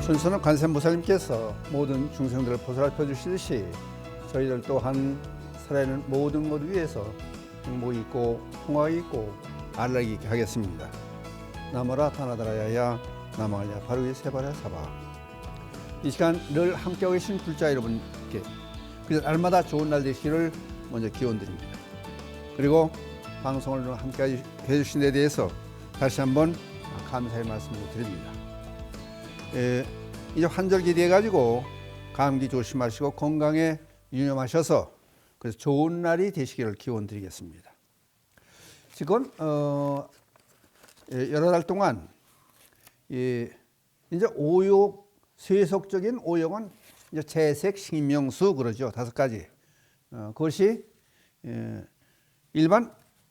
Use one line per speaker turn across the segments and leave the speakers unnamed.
순수는 관세음보살님께서 모든 중생들을 보살펴 주시듯이 저희들 또한 살아있는 모든 것 위에서 행복이 있고 평화가 있고 안락이 있게 하겠습니다. 나무라 타나다라야야 나마야 바루이 세바라 사바. 이 시간 늘 함께하고 계신 불자 여러분께 그래서 날마다 좋은 날 되시기를 먼저 기원드립니다. 그리고 방송을 늘 함께 해주신 데 대해서 다시 한번 감사의 말씀을 드립니다. 이제 환절기 돼가지고 감기 조심하시고 건강에 유념하셔서 그래서 좋은 날이 되시기를 기원드리겠습니다. 지금 여러 달 동안 이제 오욕 세속적인 오욕은 이제 재색, 식명수 그러죠. 5가지. 그것이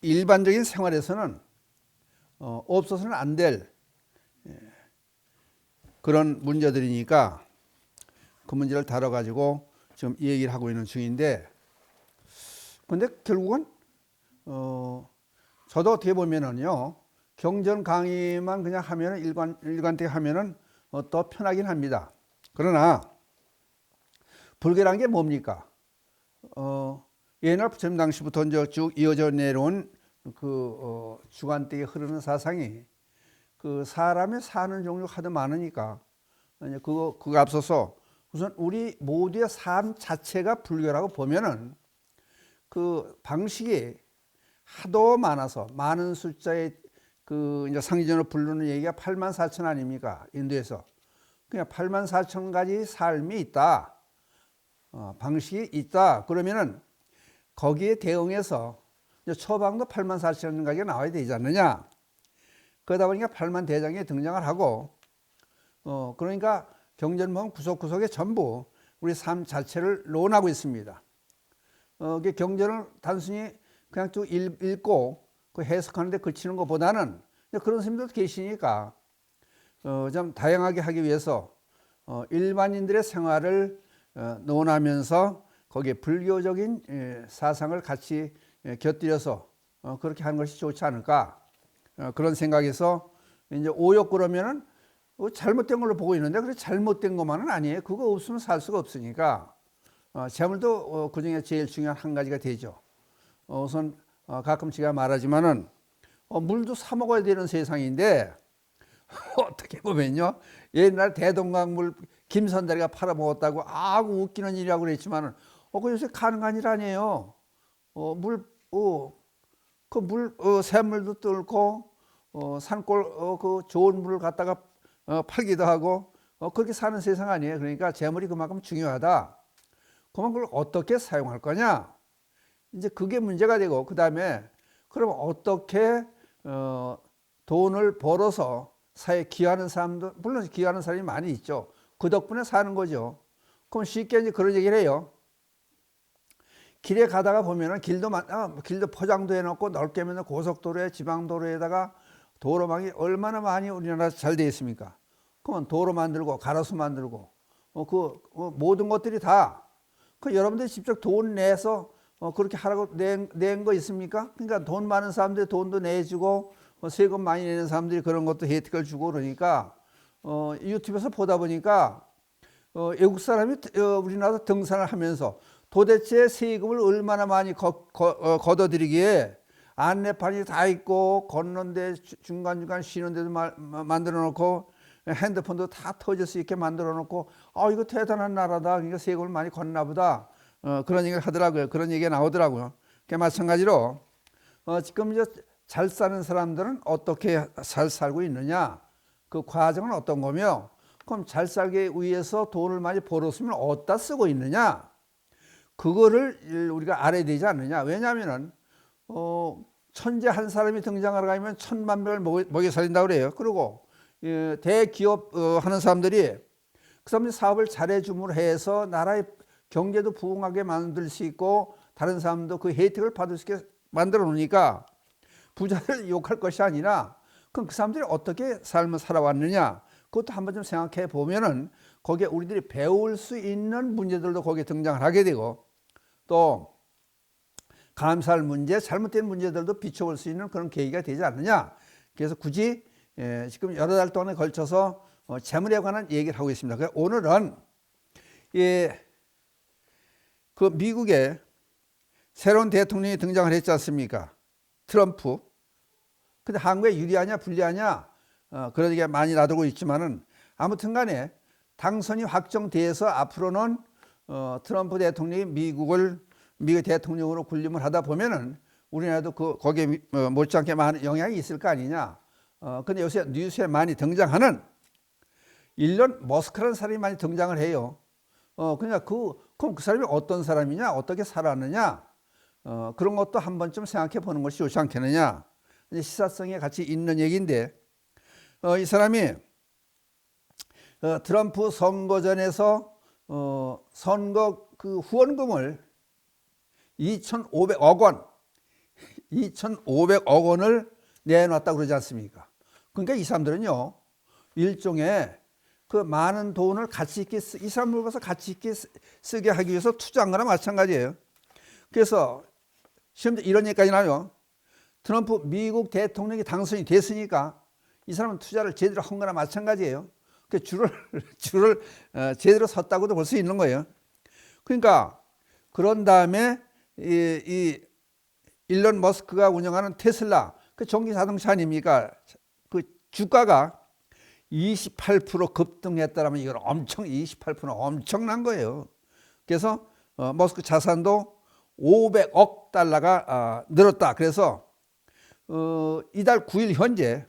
일반적인 생활에서는 없어서는 안 될 그런 문제들이니까 그 문제를 다뤄가지고 지금 이 얘기를 하고 있는 중인데, 근데 결국은 저도 어떻게 보면은요, 경전 강의만 그냥 하면은 일관되게 하면은 더 편하긴 합니다. 그러나 불교란 게 뭡니까? 옛날 부처님 당시부터 이제 쭉 이어져 내려온 그 주관되게 흐르는 사상이 그 사람의 사는 종류가 하도 많으니까 그거 앞서서 우선 우리 모두의 삶 자체가 불교라고 보면은 그 방식이 하도 많아서 많은 숫자의 그 이제 상징으로 부르는 얘기가 84,000 아닙니까? 인도에서 그냥 84,000가지 삶이 있다, 방식이 있다. 그러면은 거기에 대응해서 처방도 84,000가지가 나와야 되지 않느냐? 그러다 보니까 8만대장이 등장을 하고, 그러니까 경전문 구석구석에 전부 우리 삶 자체를 논하고 있습니다. 경전을 단순히 그냥 쭉 읽고 그 해석하는 데 그치는 것보다는 그런 스님들도 계시니까 좀 다양하게 하기 위해서 일반인들의 생활을 논하면서 거기에 불교적인 사상을 같이 곁들여서 그렇게 하는 것이 좋지 않을까, 그런 생각에서 이제 오욕 그러면은 잘못된 걸로 보고 있는데, 그래 잘못된 것만은 아니에요. 그거 없으면 살 수가 없으니까 재물도 그 중에 제일 중요한 한 가지가 되죠. 우선 가끔 제가 말하지만은 물도 사 먹어야 되는 세상인데 어떻게 보면요, 옛날 대동강물 김선달이가 팔아 먹었다고 아구 웃기는 일이라고 그랬지만은 그 요새 가능한 일 아니에요. 샘물도 뚫고 산골 그 좋은 물을 갖다가 팔기도 하고 그렇게 사는 세상 아니에요. 그러니까 재물이 그만큼 중요하다. 그만 그걸 어떻게 사용할 거냐, 이제 그게 문제가 되고, 그 다음에 그럼 어떻게 돈을 벌어서 사회에 기여하는 사람도, 물론 기여하는 사람이 많이 있죠. 그 덕분에 사는 거죠. 그럼 쉽게 이제 그런 얘기를 해요. 길에 가다가 보면은 길도 포장도 해놓고 넓게 하면 고속도로에 지방도로에다가 도로망이 얼마나 많이 우리나라 잘 되어 있습니까? 그러면 도로 만들고 가로수 만들고 모든 것들이 다 여러분들이 직접 돈 내서 그렇게 하라고 낸 거 있습니까? 그러니까 돈 많은 사람들이 돈도 내주고 세금 많이 내는 사람들이 그런 것도 혜택을 주고, 그러니까 유튜브에서 보다 보니까 외국 사람이 우리나라 등산을 하면서 도대체 세금을 얼마나 많이 걷어들이기에 안내판이 다 있고 걷는데 중간중간 쉬는 데도 만들어 놓고 핸드폰도 다 터질 수 있게 만들어 놓고, 이거 대단한 나라다, 그러니까 세금을 많이 걷나 보다, 그런 얘기를 하더라고요. 그런 얘기가 나오더라고요. 마찬가지로 지금 이제 잘 사는 사람들은 어떻게 잘 살고 있느냐, 그 과정은 어떤 거며, 그럼 잘 살기 위해서 돈을 많이 벌었으면 어디다 쓰고 있느냐, 그거를 우리가 알아야 되지 않느냐. 왜냐하면은 천재 한 사람이 등장하러 가면 10,000,000명을 먹여 살린다고 그래요. 그리고 대기업 하는 사람들이 그 사람들이 사업을 잘해줌으로 해서 나라의 경제도 부흥하게 만들 수 있고 다른 사람도 그 혜택을 받을 수 있게 만들어 놓으니까 부자를 욕할 것이 아니라, 그럼 그 사람들이 어떻게 삶을 살아왔느냐, 그것도 한번 좀 생각해 보면은 거기에 우리들이 배울 수 있는 문제들도 거기에 등장을 하게 되고, 또 감사할 문제, 잘못된 문제들도 비춰볼 수 있는 그런 계기가 되지 않느냐. 그래서 굳이 지금 여러 달 동안에 걸쳐서 재물에 관한 얘기를 하고 있습니다. 오늘은 그 미국에 새로운 대통령이 등장을 했지 않습니까? 트럼프. 근데 한국에 유리하냐 불리하냐 그런 얘기가 많이 나돌고 있지만은 아무튼 간에 당선이 확정돼서 앞으로는 트럼프 대통령이 미국 대통령으로 군림을 하다 보면은 우리나라도 거기에 못지않게 많은 영향이 있을 거 아니냐. 근데 요새 뉴스에 많이 등장하는 일론 머스크라는 사람이 많이 등장을 해요. 그러니까 그럼 그 사람이 어떤 사람이냐, 어떻게 살았느냐, 그런 것도 한 번쯤 생각해 보는 것이 좋지 않겠느냐. 시사성에 같이 있는 얘기인데, 이 사람이 트럼프 선거전에서 선거 그 후원금을 2,500억 원을 내놨다고 그러지 않습니까? 그러니까 이 사람들은요, 일종의 그 많은 돈을 가치 있게 이 사람을 봐서 가치 있게 쓰게 하기 위해서 투자한 거나 마찬가지예요. 그래서 심지어 이런 얘기까지 나요. 트럼프 미국 대통령이 당선이 됐으니까 이 사람은 투자를 제대로 한 거나 마찬가지예요. 그 줄을 제대로 섰다고도 볼 수 있는 거예요. 그러니까 그런 다음에 이 일론 머스크가 운영하는 테슬라 그 전기 자동차 아닙니까? 그 주가가 28% 급등했다라면 이건 28%는 엄청난 거예요. 그래서 머스크 자산도 500억 달러가 늘었다. 그래서 이달 9일 현재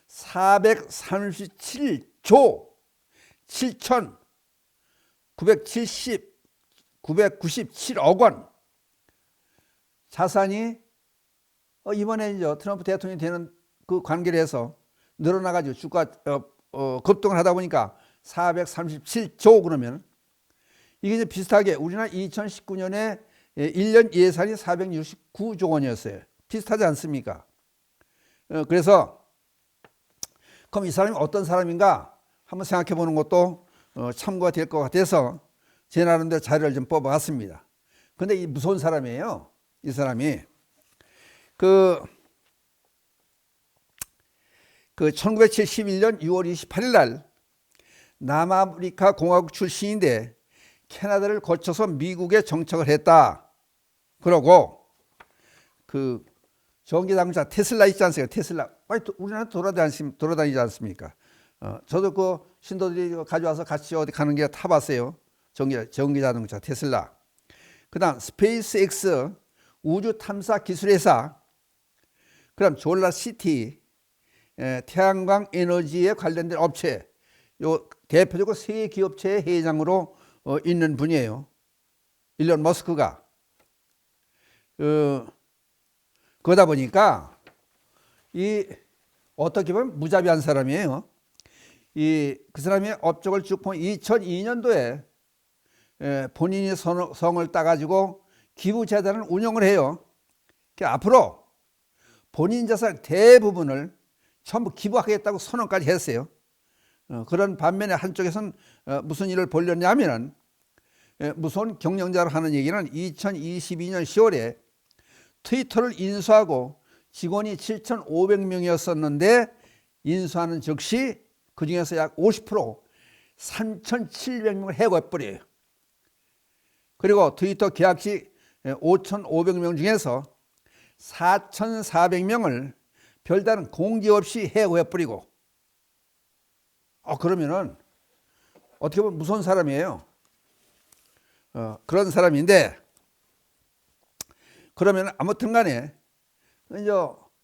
437조 7,997억 원 자산이 이번에 이제 트럼프 대통령이 되는 그 관계를 해서 늘어나가지고 주가 급등을 하다 보니까 437조 그러면 이게 이제 비슷하게 우리나라 2019년에 1년 예산이 469조 원이었어요. 비슷하지 않습니까? 그래서 그럼 이 사람이 어떤 사람인가 한번 생각해 보는 것도 참고가 될 것 같아서 제 나름대로 자료를 좀 뽑아봤습니다. 근데 이 무서운 사람이에요. 이 사람이 그 1971년 6월 28일 날 남아프리카 공화국 출신인데 캐나다를 거쳐서 미국에 정착을 했다. 그러고 그 전기자동차 테슬라 있지 않습니까? 테슬라 우리나라 돌아다니지 않습니까? 저도 그 신도들이 가져와서 같이 어디 가는 게 타봤어요. 전기자동차 테슬라. 그 다음 스페이스X 우주 탐사 기술회사, 그 다음 졸라시티 태양광 에너지에 관련된 업체, 요 대표적으로 세 기업체의 회장으로 있는 분이에요. 일론 머스크가. 그러다 보니까 어떻게 보면 무자비한 사람이에요. 그 사람의 업적을 쭉 보면 2002년도에 본인이 성을 따가지고 기부재단을 운영을 해요. 앞으로 본인 자산 대부분을 전부 기부하겠다고 선언까지 했어요. 그런 반면에 한쪽에서는 무슨 일을 벌였냐면은 무서운 경영자로 하는 얘기는 2022년 10월에 트위터를 인수하고 직원이 7,500명이었었는데 인수하는 즉시 그 중에서 약 50% 3,700명을 해고해버려요. 그리고 트위터 계약직 5,500명 중에서 4,400명을 별다른 공지 없이 해고해버리고 그러면은 어떻게 보면 무서운 사람이에요. 그런 사람인데 그러면 아무튼 간에 이제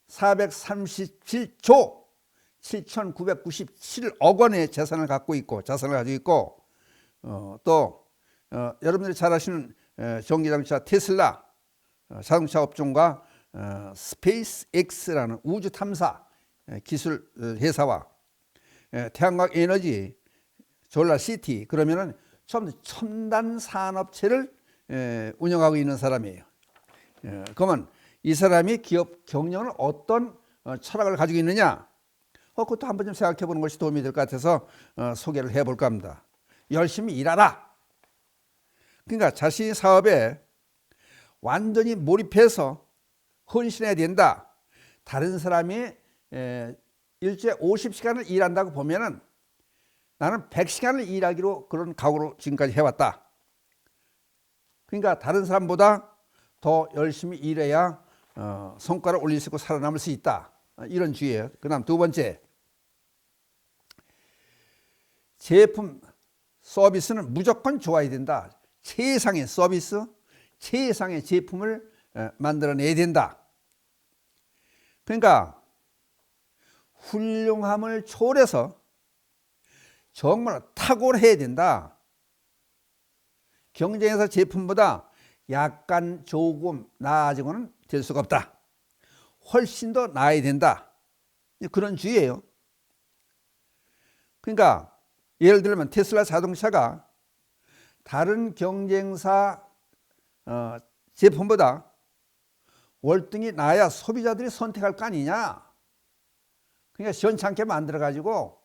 437조 7,997억 원의 자산을 가지고 있고 또 여러분들이 잘 아시는 전기자동차 테슬라 자동차 업종과 스페이스X라는 우주 탐사 기술 회사와 태양광 에너지 졸라시티 그러면은 전부 첨단 산업체를 운영하고 있는 사람이에요. 그러면 이 사람이 기업 경영을 어떤 철학을 가지고 있느냐? 그것도 한번 좀 생각해 보는 것이 도움이 될 것 같아서 소개를 해볼까 합니다. 열심히 일하라. 그러니까 자신의 사업에 완전히 몰입해서 헌신해야 된다. 다른 사람이 일주일에 50시간을 일한다고 보면은 나는 100시간을 일하기로 그런 각오로 지금까지 해왔다. 그러니까 다른 사람보다 더 열심히 일해야 성과를 올릴 수 있고 살아남을 수 있다. 이런 주의예요. 그 다음 두 번째, 제품 서비스는 무조건 좋아야 된다. 최상의 서비스, 최상의 제품을 만들어내야 된다. 그러니까 훌륭함을 초월해서 정말 탁월해야 된다. 경쟁회사 제품보다 약간 조금 나아지고는 될 수가 없다. 훨씬 더 나아야 된다. 그런 주의예요. 그러니까 예를 들면 테슬라 자동차가 다른 경쟁사 제품보다 월등히 나아야 소비자들이 선택할 거 아니냐. 그러니까 시원찮게 만들어 가지고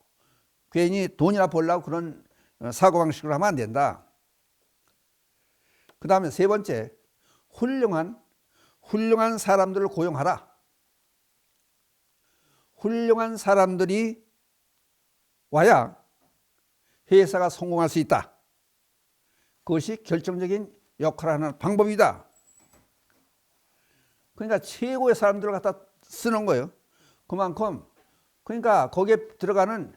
괜히 돈이나 벌려고 그런 사고방식으로 하면 안 된다. 그 다음에 세 번째, 훌륭한 사람들을 고용하라. 훌륭한 사람들이 와야 회사가 성공할 수 있다. 그것이 결정적인 역할을 하는 방법이다. 그러니까 최고의 사람들을 갖다 쓰는 거예요. 그만큼 그러니까 거기에 들어가는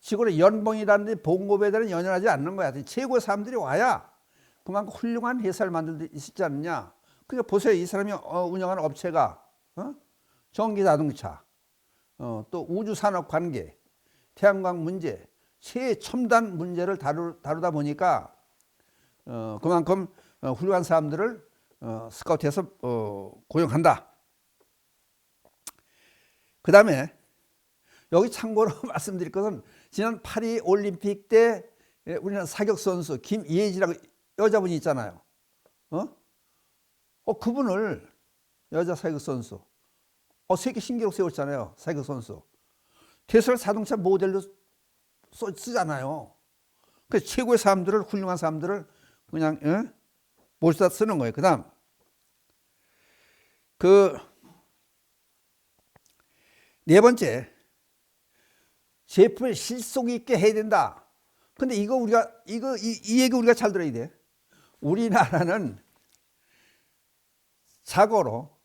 직원의 연봉이라든지 봉급에 대한 연연하지 않는 거야. 최고의 사람들이 와야 그만큼 훌륭한 회사를 만들 수 있지 않느냐. 그러니까 보세요. 이 사람이 운영하는 업체가 전기자동차, 또 우주산업관계, 태양광 문제, 최첨단 문제를 다루다 보니까 그만큼 훌륭한 사람들을 스카우트해서 고용한다. 그 다음에 여기 참고로 말씀드릴 것은 지난 파리 올림픽 때 우리나라 사격 선수 김예지라고 여자분이 있잖아요. 그분을 여자 사격 선수 세계 신기록 세웠잖아요. 사격 선수 테슬라 자동차 모델로 쓰잖아요. 그 최고의 사람들을 훌륭한 사람들을 그냥 모셔다 쓰는 거예요. 그다음 네 번째, 제품을 실속 있게 해야 된다. 근데 이 얘기 우리가 잘 들어야 돼. 우리나라는 자고로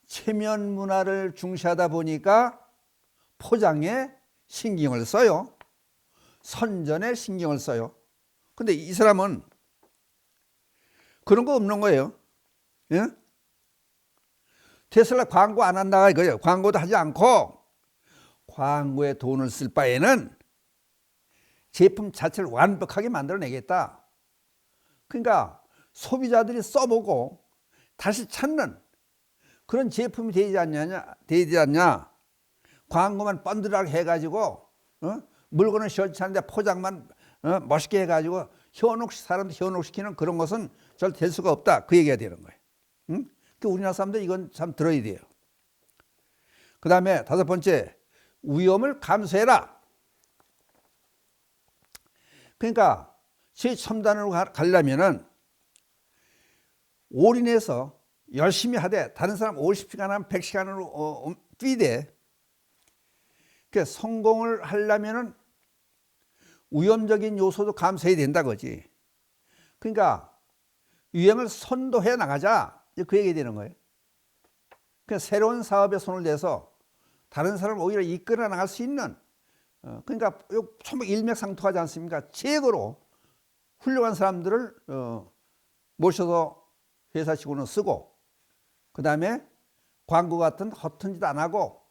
체면 문화를 중시하다 보니까 포장에 신경을 써요. 선전에 신경을 써요. 근데 이 사람은 그런 거 없는 거예요. 예? 테슬라 광고 안 한다 이거예요. 광고도 하지 않고 광고에 돈을 쓸 바에는 제품 자체를 완벽하게 만들어내겠다. 그러니까 소비자들이 써보고 다시 찾는 그런 제품이 되지 않냐. 광고만 번들하게 해가지고 물건은 시원찮은데 포장만 멋있게 해가지고 사람들 현혹시키는 그런 것은 절대 될 수가 없다. 그 얘기가 되는 거예요. 그 우리나라 사람들 이건 참 들어야 돼요. 그 다음에 다섯 번째, 위험을 감수해라. 그러니까 최첨단으로 가려면은 올인해서 열심히 하되 다른 사람 50시간 하면 100시간으로 뛰되 그 성공을 하려면은 위험적인 요소도 감수해야 된다 거지. 그러니까 유행을 선도해 나가자. 그 얘기 되는 거예요. 그러니까 새로운 사업에 손을 대서 다른 사람을 오히려 이끌어 나갈 수 있는 그러니까 전부 일맥상통하지 않습니까? 최고로 훌륭한 사람들을 모셔서 회사 직원을 쓰고 그 다음에 광고 같은 허튼 짓 안 하고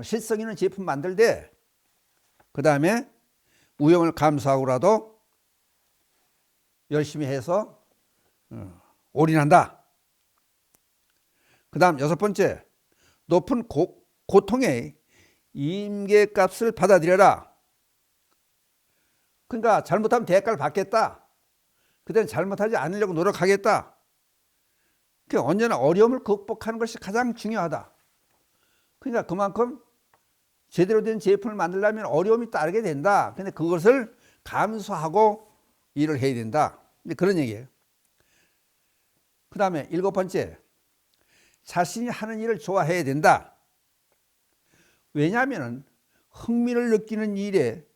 실성 있는 제품 만들되 그 다음에 위험을 감수하고라도 열심히 해서 올인한다. 그 다음 여섯 번째, 높은 고통의 임계값을 받아들여라. 그러니까 잘못하면 대가를 받겠다. 그때는 잘못하지 않으려고 노력하겠다. 그러니까 언제나 어려움을 극복하는 것이 가장 중요하다. 그러니까 그만큼 제대로 된 제품을 만들려면 어려움이 따르게 된다. 근데 그것을 감수하고 일을 해야 된다. 그런 얘기예요. 그 다음에 일곱 번째, 자신이 하는 일을 좋아해야 된다. 왜냐하면 흥미를 느끼는 일에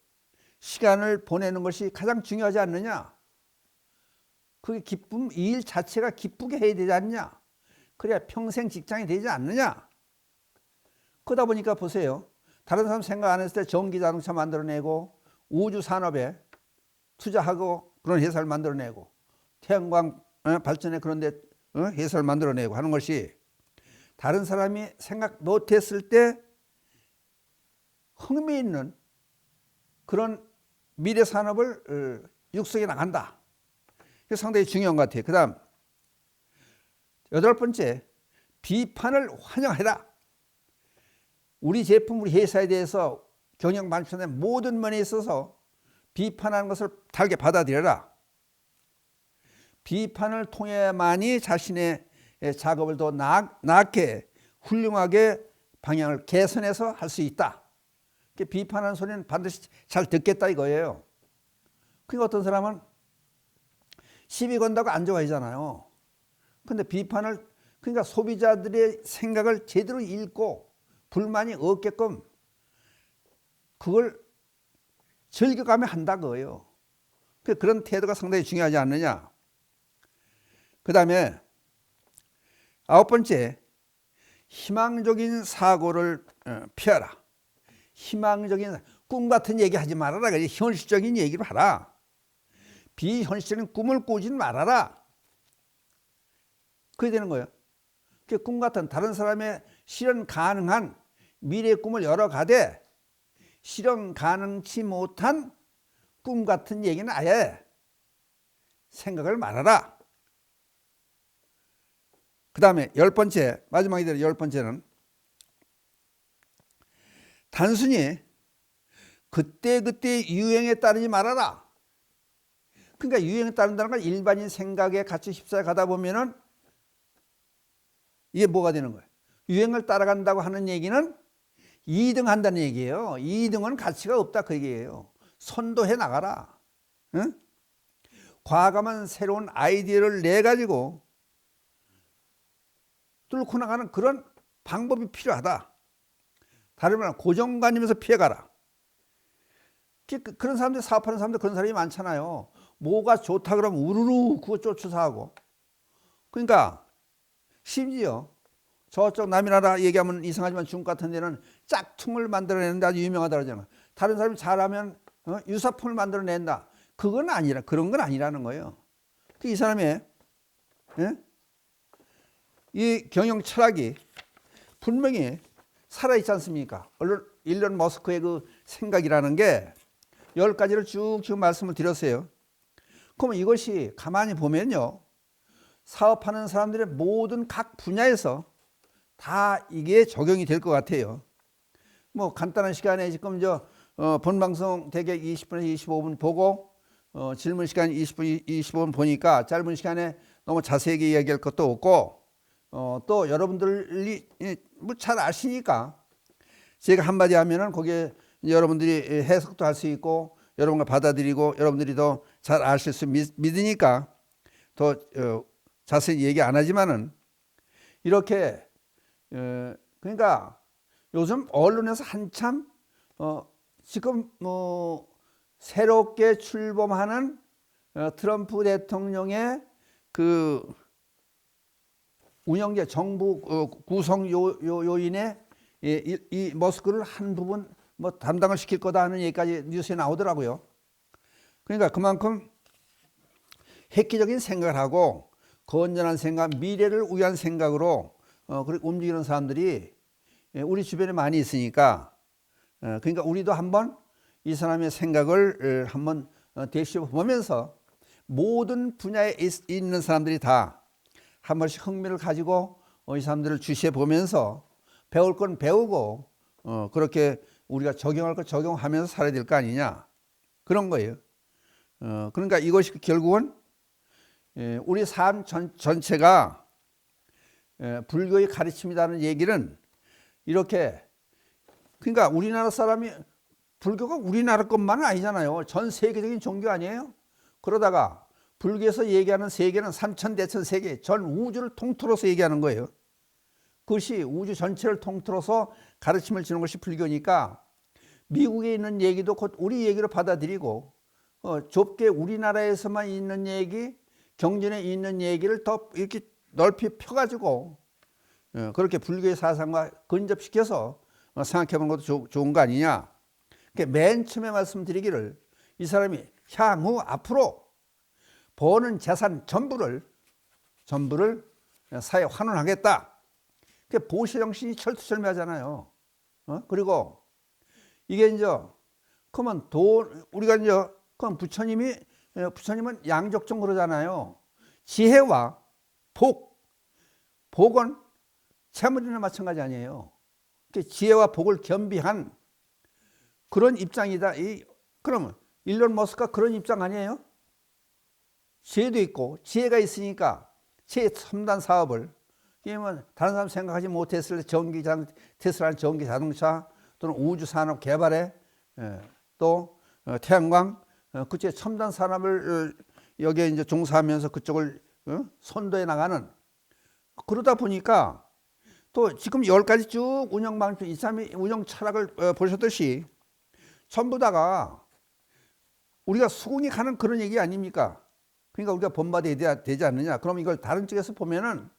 시간을 보내는 것이 가장 중요하지 않느냐? 그게 기쁨, 이 일 자체가 기쁘게 해야 되지 않냐? 그래야 평생 직장이 되지 않느냐? 그러다 보니까 보세요. 다른 사람 생각 안 했을 때 전기 자동차 만들어내고 우주 산업에 투자하고 그런 회사를 만들어내고 태양광 발전에 그런 데 회사를 만들어내고 하는 것이 다른 사람이 생각 못했을 때 흥미 있는 그런 미래 산업을 육성해 나간다. 그게 상당히 중요한 것 같아요. 그 다음 8번째, 비판을 환영해라. 우리 제품, 우리 회사에 대해서 경영 발전의 모든 면에 있어서 비판하는 것을 달게 받아들여라. 비판을 통해만이 자신의 작업을 더 나게 훌륭하게 방향을 개선해서 할 수 있다. 비판하는 소리는 반드시 잘 듣겠다 이거예요. 그러니까 어떤 사람은 시비 건다고 안 좋아하잖아요. 근데 비판을, 그러니까 소비자들의 생각을 제대로 읽고 불만이 없게끔 그걸 즐겨가며 한다 그거예요. 그런 태도가 상당히 중요하지 않느냐. 그 다음에 9번째, 희망적인 사고를 피하라. 희망적인, 꿈 같은 얘기 하지 말아라. 현실적인 얘기를 하라. 비현실적인 꿈을 꾸지 말아라. 그게 되는 거예요. 꿈 같은, 다른 사람의 실현 가능한 미래의 꿈을 열어가되 실현 가능치 못한 꿈 같은 얘기는 아예 생각을 말아라. 그 다음에 10번째, 마지막이대로 10번째는 단순히 그때그때 유행에 따르지 말아라. 그러니까 유행에 따른다는 건 일반인 생각에 같이 휩싸여 가다 보면은 이게 뭐가 되는 거예요? 유행을 따라간다고 하는 얘기는 2등 한다는 얘기예요. 2등은 가치가 없다 그 얘기예요. 선도해 나가라. 응? 과감한 새로운 아이디어를 내가지고 뚫고 나가는 그런 방법이 필요하다. 다른 말은 고정관념에서 피해가라. 그런 사람들이, 사업하는 사람들 그런 사람이 많잖아요. 뭐가 좋다 그러면 우르르 그거 쫓아서 하고. 그러니까 심지어 저쪽 남이나라 얘기하면 이상하지만 중국 같은 데는 짝퉁을 만들어내는데 아주 유명하다 그러잖아. 다른 사람이 잘하면 유사품을 만들어낸다. 그건 아니라, 그런 건 아니라는 거예요. 이 사람의 이 경영 철학이 분명히 살아있지 않습니까? 일론 머스크의 그 생각이라는 게 10가지를 쭉 지금 말씀을 드렸어요. 그러면 이것이 가만히 보면요, 사업하는 사람들의 모든 각 분야에서 다 이게 적용이 될 것 같아요. 뭐 간단한 시간에 지금 본방송 대개 20분에서 25분 보고 질문 시간 20분, 25분 보니까 짧은 시간에 너무 자세하게 이야기할 것도 없고 또 여러분들이 뭐 잘 아시니까 제가 한마디 하면은 거기에 여러분들이 해석도 할 수 있고 여러분과 받아들이고 여러분들이 더 잘 아실 수 믿으니까 더 자세히 얘기 안 하지만은 이렇게 그러니까 요즘 언론에서 한참 지금 뭐 새롭게 출범하는 트럼프 대통령의 그 운영제 정부 구성 요인에 이 머스크를 한 부분 뭐 담당을 시킬 거다 하는 얘기까지 뉴스에 나오더라고요. 그러니까 그만큼 획기적인 생각을 하고 건전한 생각, 미래를 위한 생각으로 그렇게 움직이는 사람들이 우리 주변에 많이 있으니까 그러니까 우리도 한번 이 사람의 생각을 한번 되짚어보면서 모든 분야에 있는 사람들이 다 한 번씩 흥미를 가지고 이 사람들을 주시해 보면서 배울 건 배우고 그렇게 우리가 적용할 걸 적용하면서 살아야 될 거 아니냐 그런 거예요. 그러니까 이것이 결국은 우리 삶 전체가 불교의 가르침이라는 얘기는 이렇게 그러니까 우리나라 사람이 불교가 우리나라 것만은 아니잖아요. 전 세계적인 종교 아니에요. 그러다가 불교에서 얘기하는 세계는 삼천대천 세계 전 우주를 통틀어서 얘기하는 거예요. 그것이 우주 전체를 통틀어서 가르침을 주는 것이 불교니까 미국에 있는 얘기도 곧 우리 얘기로 받아들이고 좁게 우리나라에서만 있는 얘기, 경전에 있는 얘기를 더 이렇게 넓히 펴가지고 그렇게 불교의 사상과 근접시켜서 생각해 보는 것도 좋은 거 아니냐. 맨 처음에 말씀드리기를 이 사람이 향후 앞으로 버는 재산 전부를 사회에 환원하겠다. 보시정신이 철두철미하잖아요. 그리고 이게 이제 그러면 우리가 이제 그럼 부처님은 양적종 그러잖아요. 지혜와 복은 재물이나 마찬가지 아니에요. 지혜와 복을 겸비한 그런 입장이다. 그러면 일론 머스크가 그런 입장 아니에요? 지혜도 있고 지혜가 있으니까 최첨단 사업을 다른 사람 생각하지 못했을 때 테슬라는 전기 자동차 또는 우주 산업 개발에 또 태양광 그쪽에 첨단 산업을 여기에 이제 종사하면서 그쪽을 선도해 나가는 그러다 보니까 또 지금 10가지 쭉 운영 방식 이 사람이 운영 철학을 보셨듯이 전부 다가 우리가 수긍이 가는 그런 얘기 아닙니까? 그러니까 우리가 본받아야 되지 않느냐. 그럼 이걸 다른 쪽에서 보면은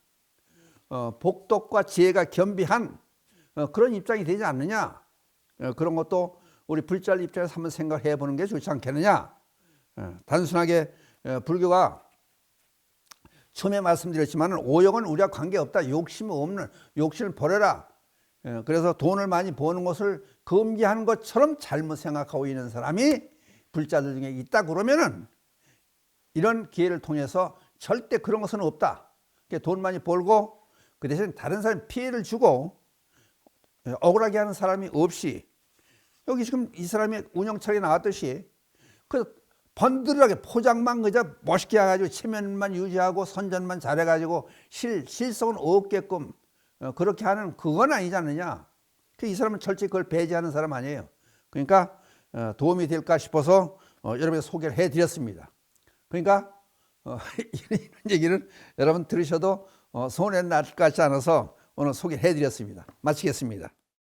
복덕과 지혜가 겸비한 그런 입장이 되지 않느냐. 그런 것도 우리 불자리 입장에서 한번 생각해 보는 게 좋지 않겠느냐. 단순하게 불교가 처음에 말씀드렸지만 오역은 우리와 관계없다. 욕심 없는 욕심을 버려라. 그래서 돈을 많이 버는 것을 금기하는 것처럼 잘못 생각하고 있는 사람이 불자들 중에 있다 그러면은 이런 기회를 통해서 절대 그런 것은 없다. 돈 많이 벌고 그 대신 다른 사람 피해를 주고 억울하게 하는 사람이 없이 여기 지금 이 사람의 운영철이 나왔듯이 그 번들하게 포장만 그저 멋있게 해가지고 체면만 유지하고 선전만 잘해가지고 실속은 없게끔 그렇게 하는 그건 아니지 않느냐. 이 사람은 철저히 그걸 배제하는 사람 아니에요. 그러니까 도움이 될까 싶어서 여러분에게 소개를 해드렸습니다. 그러니까 이런 얘기는 여러분 들으셔도 손해 날 것 같지 않아서 오늘 소개해 드렸습니다. 마치겠습니다.